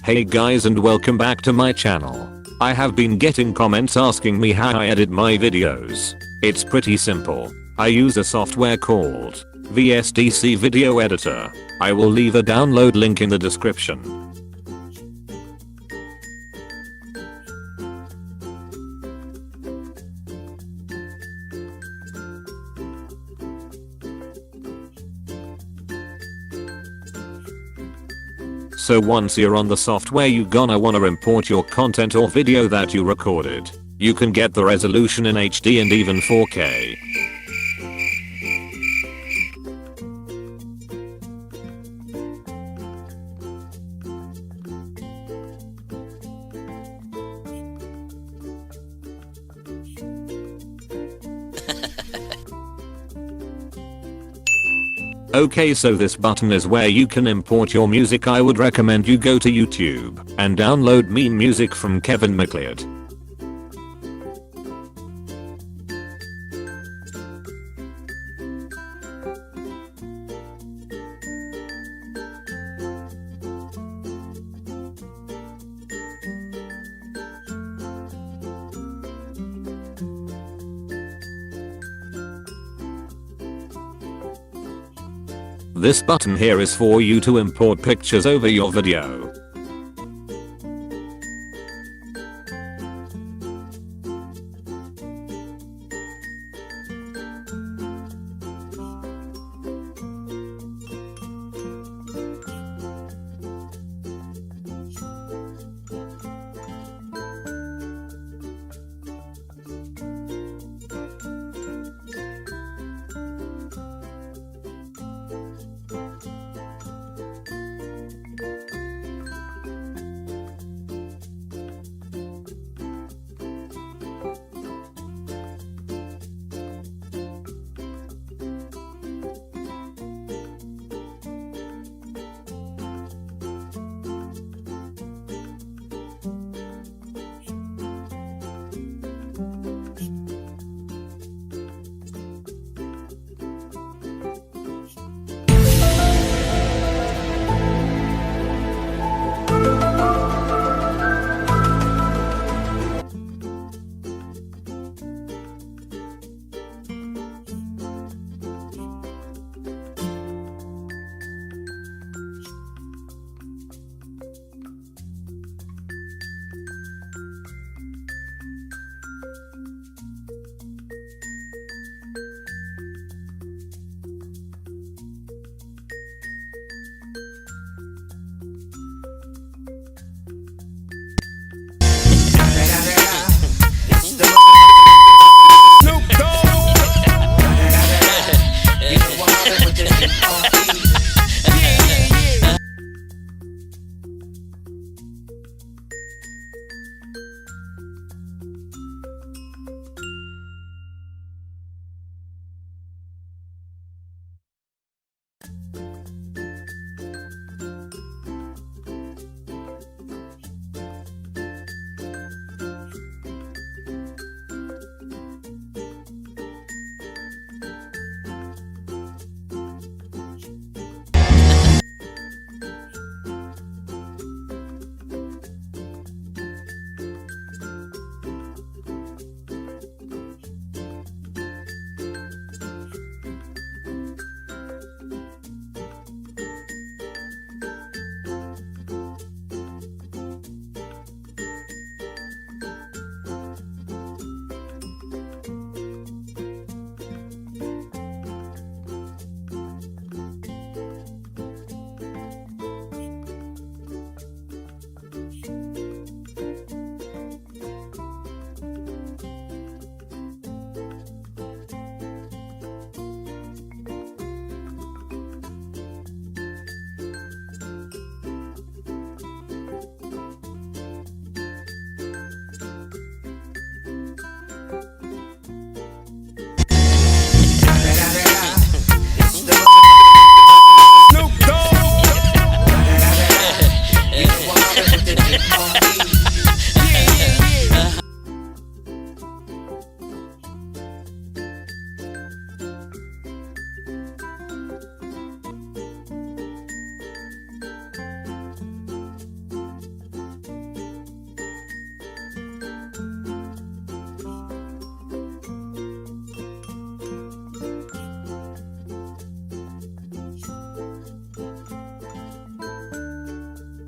Hey guys and welcome back to my channel. I have been getting comments asking me how I edit my videos. It's pretty simple. I use a software called VSDC Video Editor. I will leave a download link in the description. So once you're on the software, you gonna wanna import your content or video that you recorded. You can get the resolution in HD and even 4K. Okay, so this button is where you can import your music. I would recommend you go to YouTube and download meme music from Kevin MacLeod. This button here is for you to import pictures over your video.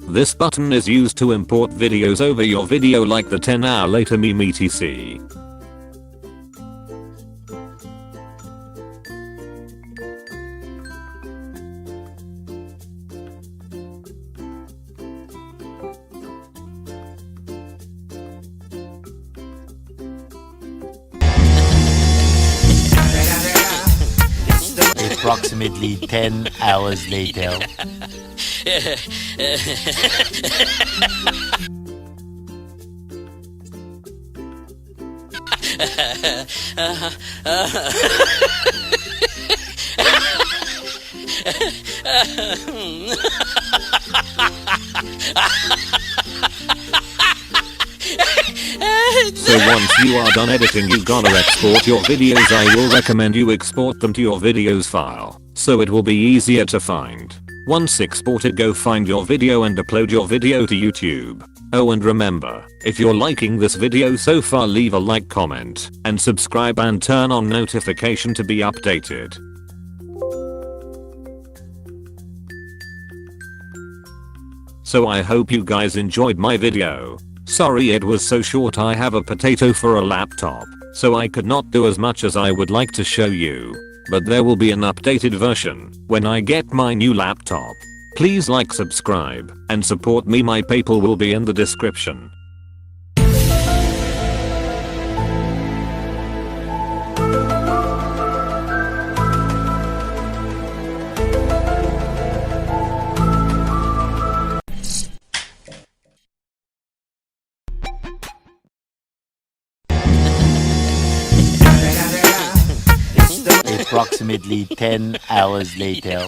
This button is used to import videos over your video like the 10-hour later meme etc. Approximately 10 hours later. So once you are done editing, you gonna export your videos. I will recommend you export them to your videos file, so it will be easier to find. Once exported, go find your video and upload your video to YouTube. Oh, and remember, if you're liking this video so far, leave a like, comment, and subscribe and turn on notification to be updated. So I hope you guys enjoyed my video. Sorry it was so short. I have a potato for a laptop, so I could not do as much as I would like to show you. But there will be an updated version when I get my new laptop. Please like, subscribe, and support me. My PayPal will be in the description. Approximately 10 hours later.